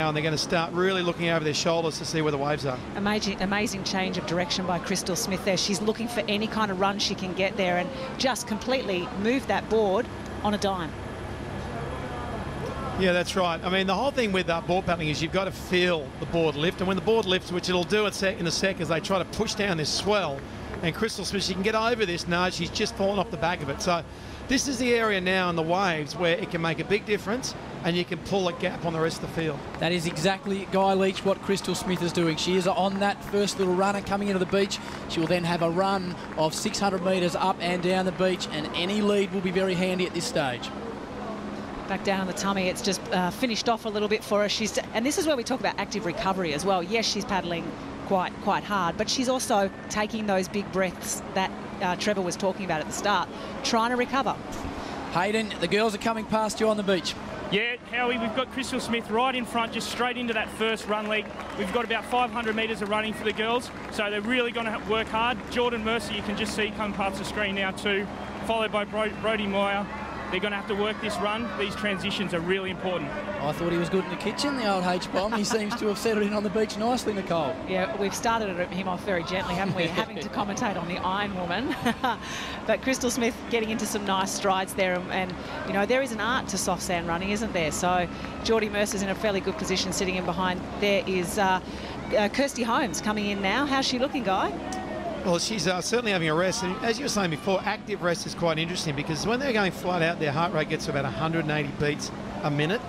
and they're going to start really looking over their shoulders to see where the waves are. Amazing change of direction by Crystal Smith there. She's looking for any kind of run she can get there and just completely move that board on a dime. Yeah, that's right. I mean, the whole thing with board paddling is you've got to feel the board lift, and when the board lifts, which it'll do in a sec as they try to push down this swell, and Crystal Smith, she can get over this. No, she's just fallen off the back of it. So this is the area now in the waves where it can make a big difference and you can pull a gap on the rest of the field. That is exactly, Guy Leach, what Crystal Smith is doing. She is on that first little run and coming into the beach. She will then have a run of 600 metres up and down the beach, and any lead will be very handy at this stage. Back down on the tummy, it's just finished off a little bit for her. And this is where we talk about active recovery as well. Yes, she's paddling quite hard, but she's also taking those big breaths that Trevor was talking about at the start, trying to recover. Hayden, the girls are coming past you on the beach. Yeah, Howie, we've got Crystal Smith right in front, just straight into that first run leg. We've got about 500 metres of running for the girls, so they're really going to work hard. Jordan Mercer, you can just see coming past the screen now too, followed by Brodie Moyer. They're going to have to work this run. These transitions are really important. I thought he was good in the kitchen, the old H-bomb. He seems to have settled in on the beach nicely, Nicole. Yeah, we've started him off very gently, haven't we? Having to commentate on the IronWomen. But Crystal Smith getting into some nice strides there. And, you know, there is an art to soft sand running, isn't there? So Geordie Mercer's in a fairly good position sitting in behind. There is Kirsty Holmes coming in now. How's she looking, Guy? Well, she's certainly having a rest, and as you were saying before, active rest is quite interesting because when they're going flat out, their heart rate gets to about 180 beats a minute.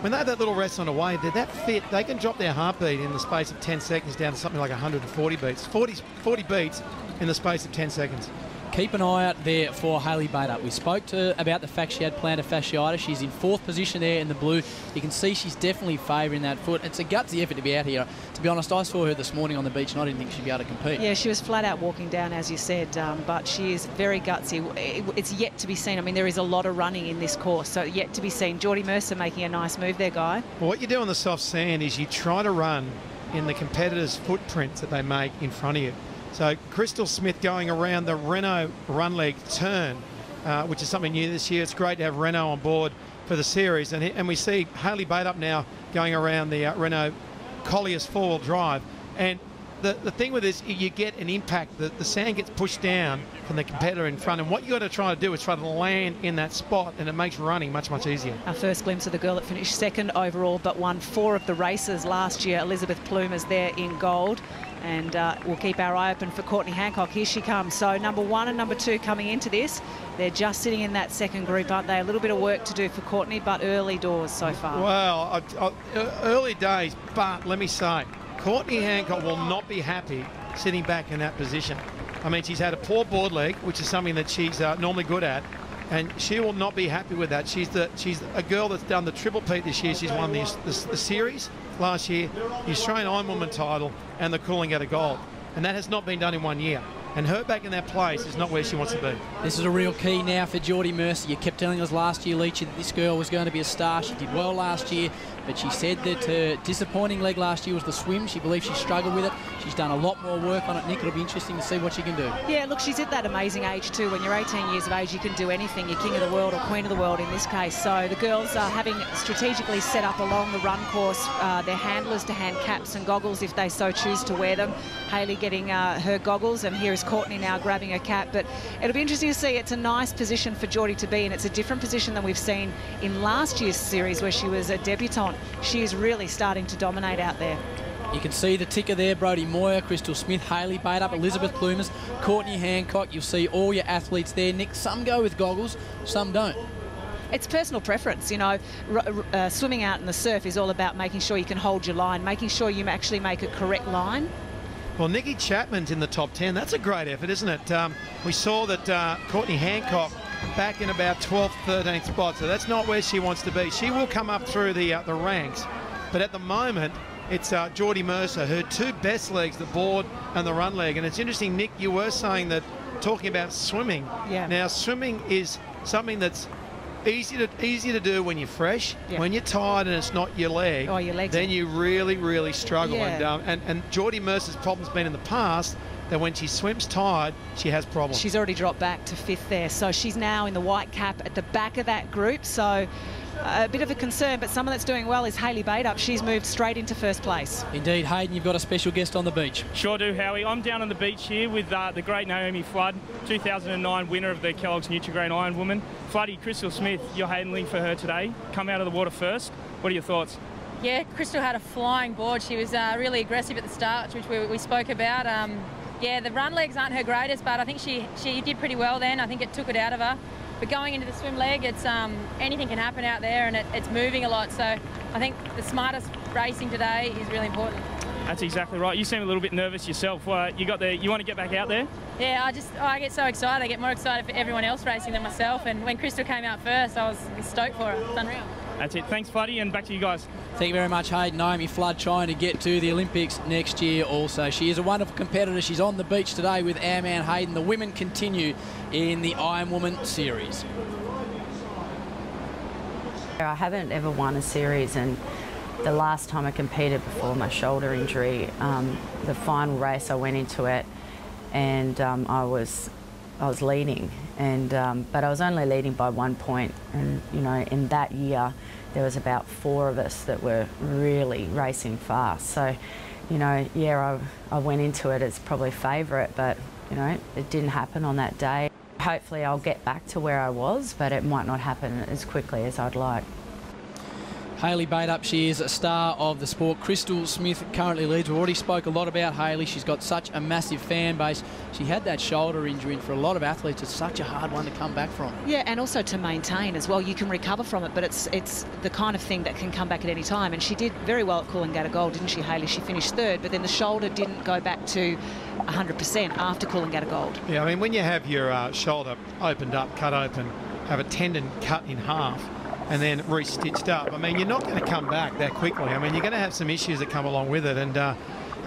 When they have that little rest on a wave, they're that fit, they can drop their heartbeat in the space of 10 seconds down to something like 140 beats. 40 beats in the space of 10 seconds. Keep an eye out there for Hayley Bader. We spoke to her about the fact she had plantar fasciitis. She's in 4th position there in the blue. You can see she's definitely favouring that foot. It's a gutsy effort to be out here. To be honest, I saw her this morning on the beach and I didn't think she'd be able to compete. Yeah, she was flat out walking down, as you said, but she is very gutsy. It's yet to be seen. I mean, there is a lot of running in this course, so yet to be seen. Geordie Mercer making a nice move there, Guy. Well, what you do on the soft sand is you try to run in the competitors' footprints that they make in front of you. So Crystal Smith going around the Renault run leg turn, which is something new this year. It's great to have Renault on board for the series. And we see Hayley Bader now going around the Renault Collier's 4-wheel drive. And the thing with this, you get an impact. The sand gets pushed down from the competitor in front. And what you got to try to do is try to land in that spot, and it makes running much, much easier. Our first glimpse of the girl that finished 2nd overall, but won 4 of the races last year. Elizabeth Plumer's there in gold. And we'll keep our eye open for Courtney Hancock. Here she comes. So number 1 and number 2 coming into this. They're just sitting in that second group, aren't they? A little bit of work to do for Courtney, but early doors so far. Well, early days, but let me say, Courtney Hancock will not be happy sitting back in that position. I mean, she's had a poor board leg, which is something that she's normally good at, and she will not be happy with that. She's a girl that's done the Triple P this year. She's won the series last year, the Australian IronWomen title, and the Coolangatta Gold. And that has not been done in 1 year. And her back in that place is not where she wants to be. This is a real key now for Geordie Mercer. You kept telling us last year, Leach, that this girl was going to be a star. She did well last year, but she said that her disappointing leg last year was the swim. She believes she struggled with it. She's done a lot more work on it, Nick. It'll be interesting to see what she can do. Yeah, look, she's at that amazing age too. When you're 18 years of age, you can do anything. You're king of the world or queen of the world in this case. So the girls are having strategically set up along the run course their handlers to hand caps and goggles if they so choose to wear them. Hayley getting her goggles, and here is Courtney now grabbing her cap. But it'll be interesting to see. It's a nice position for Geordie to be in. It's a different position than we've seen in last year's series where she was a debutante. She is really starting to dominate out there. You can see the ticker there, Brodie Moyer, Crystal Smith, Hayley Bader, Elizabeth Plumers, Courtney Hancock. You'll see all your athletes there, Nick. Some go with goggles, some don't. It's personal preference, you know. Swimming out in the surf is all about making sure you can hold your line, making sure you actually make a correct line. Well, Nikki Chapman's in the top 10. That's a great effort, isn't it? We saw that Courtney Hancock back in about 12th, 13th spot, so that's not where she wants to be. She will come up through the ranks, but at the moment, it's Geordie Mercer, her 2 best legs, the board and the run leg. And it's interesting, Nick, you were saying that, talking about swimming. Yeah. Now, swimming is something that's easy to do when you're fresh. Yeah. When you're tired and it's not your leg, your legs, then you really struggle. Yeah. And Geordie Mercer's problem's been in the past that when she swims tired, she has problems. She's already dropped back to 5th there, so she's now in the white cap at the back of that group. So a bit of a concern, but someone that's doing well is Hayley Baitup. She's moved straight into first place. Indeed, Hayden, you've got a special guest on the beach. Sure do, Howie. I'm down on the beach here with the great Naomi Flood, 2009 winner of the Kellogg's Nutri-Grain IronWomen. Floody, Crystal Smith, you're handling for her today. Come out of the water first. What are your thoughts? Yeah, Crystal had a flying board. She was really aggressive at the start, which we spoke about. Yeah, the run legs aren't her greatest, but I think she did pretty well then. I think it took it out of her. But going into the swim leg, it's anything can happen out there, and it's moving a lot. So I think the smartest racing today is really important. That's exactly right. You seem a little bit nervous yourself. You want to get back out there? Yeah, I get so excited. I get more excited for everyone else racing than myself. And when Crystal came out first, I was stoked for her. It's unreal. That's it. Thanks, Floody, and back to you guys. Thank you very much, Hayden. Naomi Flood trying to get to the Olympics next year also. She is a wonderful competitor. She's on the beach today with our man Hayden. The women continue in the IronWomen series. I haven't ever won a series, and the last time I competed before my shoulder injury, the final race I went into it, and I was leading, and but I was only leading by 1 point, and you know, in that year there was about 4 of us that were really racing fast. So, you know, yeah, I went into it as probably favourite, but you know, it didn't happen on that day. Hopefully I'll get back to where I was, but it might not happen as quickly as I'd like. Hayley Baitup, she is a star of the sport. Crystal Smith currently leads. We already spoke a lot about Hayley. She's got such a massive fan base. She had that shoulder injury, and for a lot of athletes, it's such a hard one to come back from. Yeah, and also to maintain as well. You can recover from it, but it's the kind of thing that can come back at any time. And she did very well at Coolangatta Gold, didn't she, Hayley? She finished 3rd, but then the shoulder didn't go back to 100% after Coolangatta Gold. Yeah, I mean, when you have your shoulder opened up, cut open, have a tendon cut in half, and then re-stitched up, I mean, you're not going to come back that quickly. I mean, you're going to have some issues that come along with it. And I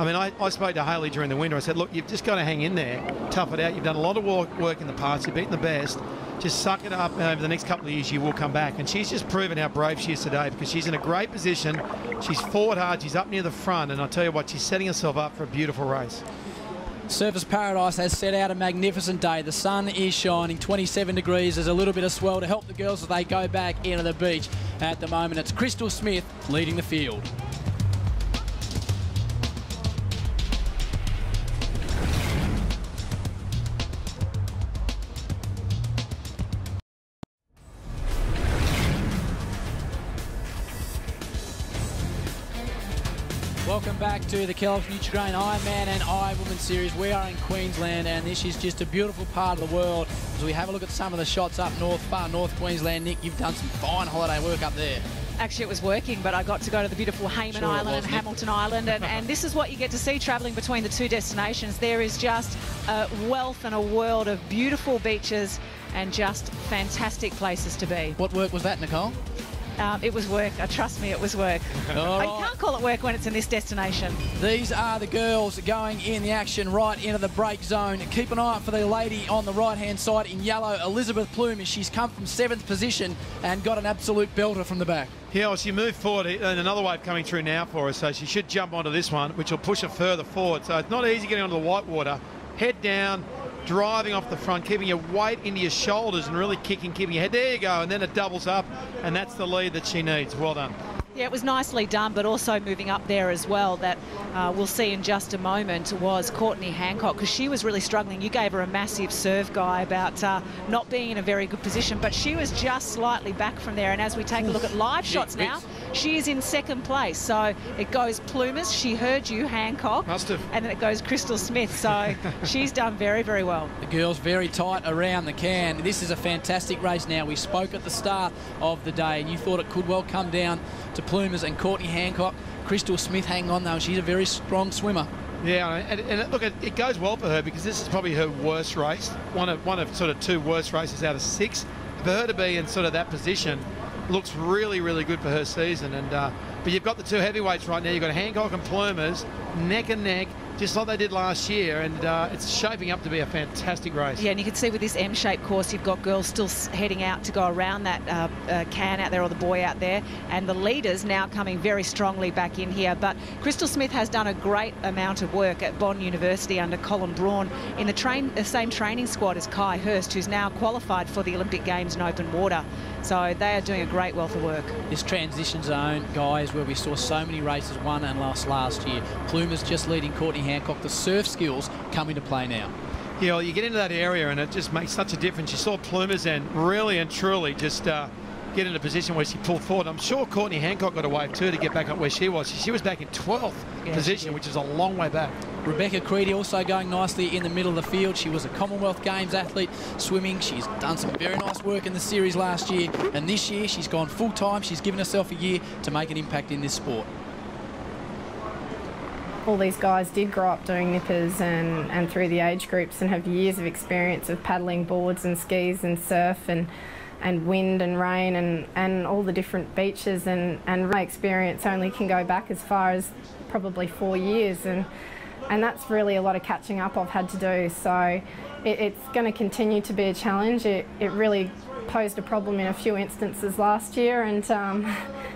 mean, I spoke to Hayley during the winter. I said, look, you've just got to hang in there, tough it out. You've done a lot of work in the past. You've beaten the best. Just suck it up, and over the next couple of years you will come back. And she's just proven how brave she is today, because she's in a great position. She's forward hard. She's up near the front. And I'll tell you what, she's setting herself up for a beautiful race. Surfers Paradise has set out a magnificent day. The sun is shining, 27 degrees. There's a little bit of swell to help the girls as they go back into the beach. At the moment, it's Crystal Smith leading the field. Welcome back to the Kellogg's Nutri-Grain IronMen and IronWomen series. We are in Queensland, and this is just a beautiful part of the world. As we have a look at some of the shots up north, far north Queensland. Nick, you've done some fine holiday work up there. Actually, it was working, but I got to go to the beautiful Hayman Island and Hamilton Island, and this is what you get to see travelling between the two destinations. There is just a wealth and a world of beautiful beaches and just fantastic places to be. What work was that, Nicole? It was work. Trust me, it was work. Right. You can't call it work when it's in this destination. These are the girls going in the action right into the break zone. Keep an eye out for the lady on the right-hand side in yellow, Elizabeth Plume. She's come from 7th position and got an absolute belter from the back. Yeah, well, she moved forward, and another wave coming through now for her, so she should jump onto this one, which will push her further forward. So it's not easy getting onto the white water. Head down, driving off the front, keeping your weight into your shoulders and really keeping your head. There you go, and then it doubles up, and that's the lead that she needs. Well done. Yeah, it was nicely done, but also moving up there as well, that we'll see in just a moment, was Courtney Hancock, because she was really struggling. You gave her a massive serve, Guy, about not being in a very good position, but she was just slightly back from there. And as we take a look at live shots now, she is in 2nd place. So it goes Plumers, she heard you, Hancock. Must have. And then it goes Crystal Smith. So she's done very, very well. The girls very tight around the can. This is a fantastic race now. We spoke at the start of the day, and you thought it could well come down to Plumers and Courtney Hancock. Crystal Smith hanging on though. She's a very strong swimmer. Yeah, and look, it goes well for her, because this is probably her worst race, one of sort of 2 worst races out of 6. For her to be in sort of that position looks really, really good for her season. And but you've got the 2 heavyweights right now. You've got Hancock and Plumers neck and neck, just like they did last year, and it's shaping up to be a fantastic race. Yeah, and you can see with this M-shaped course, you've got girls still heading out to go around that can out there, or the buoy out there, and the leaders now coming very strongly back in here. But Crystal Smith has done a great amount of work at Bond University under Colin Braun in the same training squad as Kai Hurst, who's now qualified for the Olympic Games in open water. So they are doing a great wealth of work. This transition zone, guys, where we saw so many races won and lost last year. Plumer's just leading Courtney Hancock. The surf skills come into play now. Yeah, well, you get into that area and it just makes such a difference. You saw Plumer's end really and truly just get in a position where she pulled forward. I'm sure Courtney Hancock got a wave too to get back up where she was. She was back in 12th position, which is a long way back. Rebecca Creedy also going nicely in the middle of the field. She was a Commonwealth Games athlete swimming. She's done some very nice work in the series last year, and this year she's gone full time. She's given herself a year to make an impact in this sport. All these guys did grow up doing nippers and through the age groups and have years of experience of paddling boards and skis and surf and wind and rain and all the different beaches, and my experience only can go back as far as probably 4 years, and that's really a lot of catching up I've had to do. So it's going to continue to be a challenge. It really posed a problem in a few instances last year, and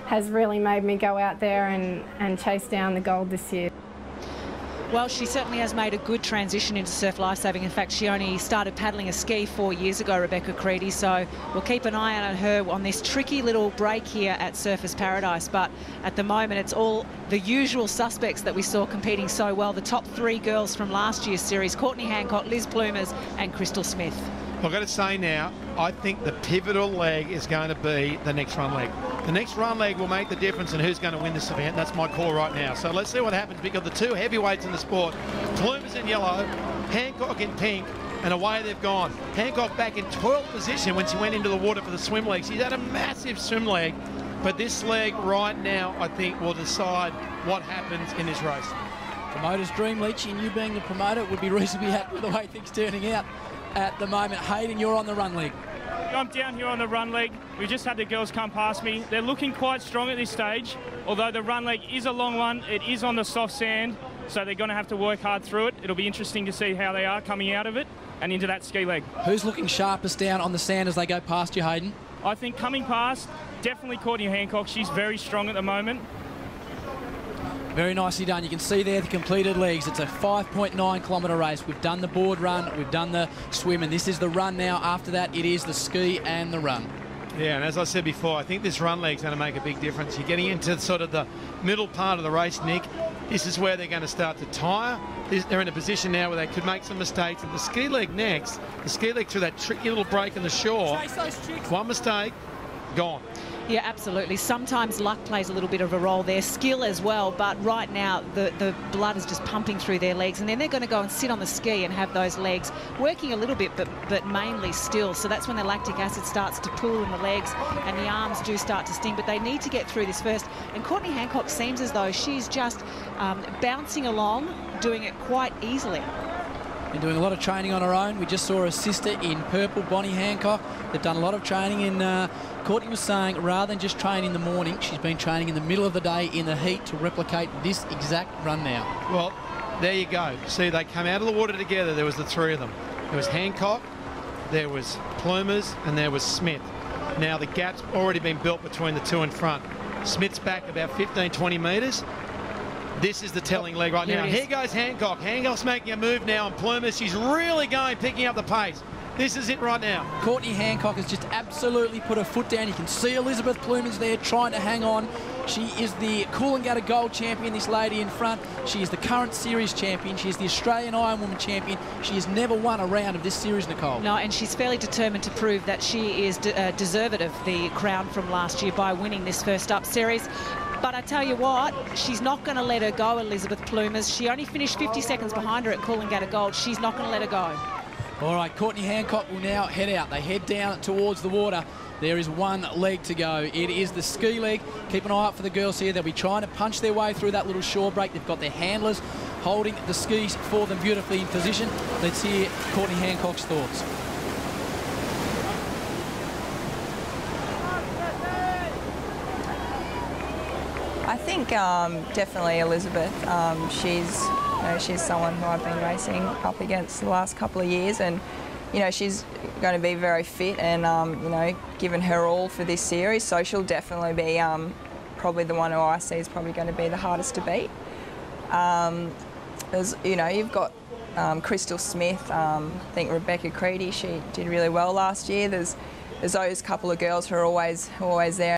has really made me go out there and chase down the gold this year. Well, she certainly has made a good transition into surf lifesaving. In fact, she only started paddling a ski 4 years ago, Rebecca Creedy, so we'll keep an eye on her on this tricky little break here at Surfers Paradise. But at the moment, it's all the usual suspects that we saw competing so well. The top 3 girls from last year's series: Courtney Hancock, Liz Plumer's and Crystal Smith. I've got to say now, I think the pivotal leg is going to be the next run leg. The next run leg will make the difference in who's going to win this event. That's my call right now. So let's see what happens, because the 2 heavyweights in the sport, Plumer's in yellow, Hancock in pink, and away they've gone. Hancock back in 12th position when she went into the water for the swim leg. She's had a massive swim leg, but this leg right now, I think, will decide what happens in this race. Promoter's dream, Leachy, and you being the promoter would be reasonably happy with the way things turning out at the moment. Hayden, you're on the run leg. I'm down here on the run leg. We just had the girls come past me. They're looking quite strong at this stage, although the run leg is a long one. It is on the soft sand, so they're going to have to work hard through it. It'll be interesting to see how they are coming out of it and into that ski leg. Who's looking sharpest down on the sand as they go past you, Hayden? I think coming past, definitely Courtney Hancock. She's very strong at the moment. Very nicely done. You can see there the completed legs. It's a 5.9 kilometre race. We've done the board run, we've done the swim, and this is the run now. After that, it is the ski and the run. Yeah, and as I said before, I think this run leg's going to make a big difference. You're getting into sort of the middle part of the race, Nick. This is where they're going to start to tire. They're in a position now where they could make some mistakes. And the ski leg next, the ski leg through that tricky little break in the shore. One mistake, gone. Yeah, absolutely. Sometimes luck plays a little bit of a role there, skill as well, but right now the blood is just pumping through their legs, and then they're going to go and sit on the ski and have those legs working a little bit, but mainly still. So that's when the lactic acid starts to pool in the legs and the arms do start to sting, but they need to get through this first. And Courtney Hancock seems as though she's just bouncing along, doing it quite easily. Been doing a lot of training on her own. We just saw her sister in purple, Bonnie Hancock. They've done a lot of training, and Courtney was saying rather than just train in the morning, she's been training in the middle of the day in the heat to replicate this exact run now. Well, there you go. See, they come out of the water together. There was the 3 of them. There was Hancock, there was Plumer's, and there was Smith. Now the gap's already been built between the 2 in front. Smith's back about 15, 20 metres. This is the telling leg right now. Here goes Hancock. Hancock's making a move now on Plumer's. She's really going, picking up the pace. This is it right now. Courtney Hancock has just absolutely put her foot down. You can see Elizabeth Plumer's there trying to hang on. She is the Coolangatta Gold champion, this lady in front. She is the current series champion. She is the Australian IronWomen champion. She has never won a round of this series, Nicole. No, and she's fairly determined to prove that she is deserved of the crown from last year by winning this first up series. But I tell you what, she's not going to let her go, Elizabeth Plumer's. She only finished 50 seconds behind her at Coolangatta Gold. She's not going to let her go. All right, Courtney Hancock will now head out. They head down towards the water. There is one leg to go. It is the ski leg. Keep an eye out for the girls here. They'll be trying to punch their way through that little shore break. They've got their handlers holding the skis for them beautifully in position. Let's hear Courtney Hancock's thoughts. I think definitely Elizabeth. She's know, she's someone who I've been racing up against the last couple of years, and you know, she's going to be very fit and you know, given her all for this series, so she'll definitely be probably the one who I see is probably going to be the hardest to beat. As you know, you've got Crystal Smith, I think Rebecca Creedy, she did really well last year. There's those couple of girls who are always there.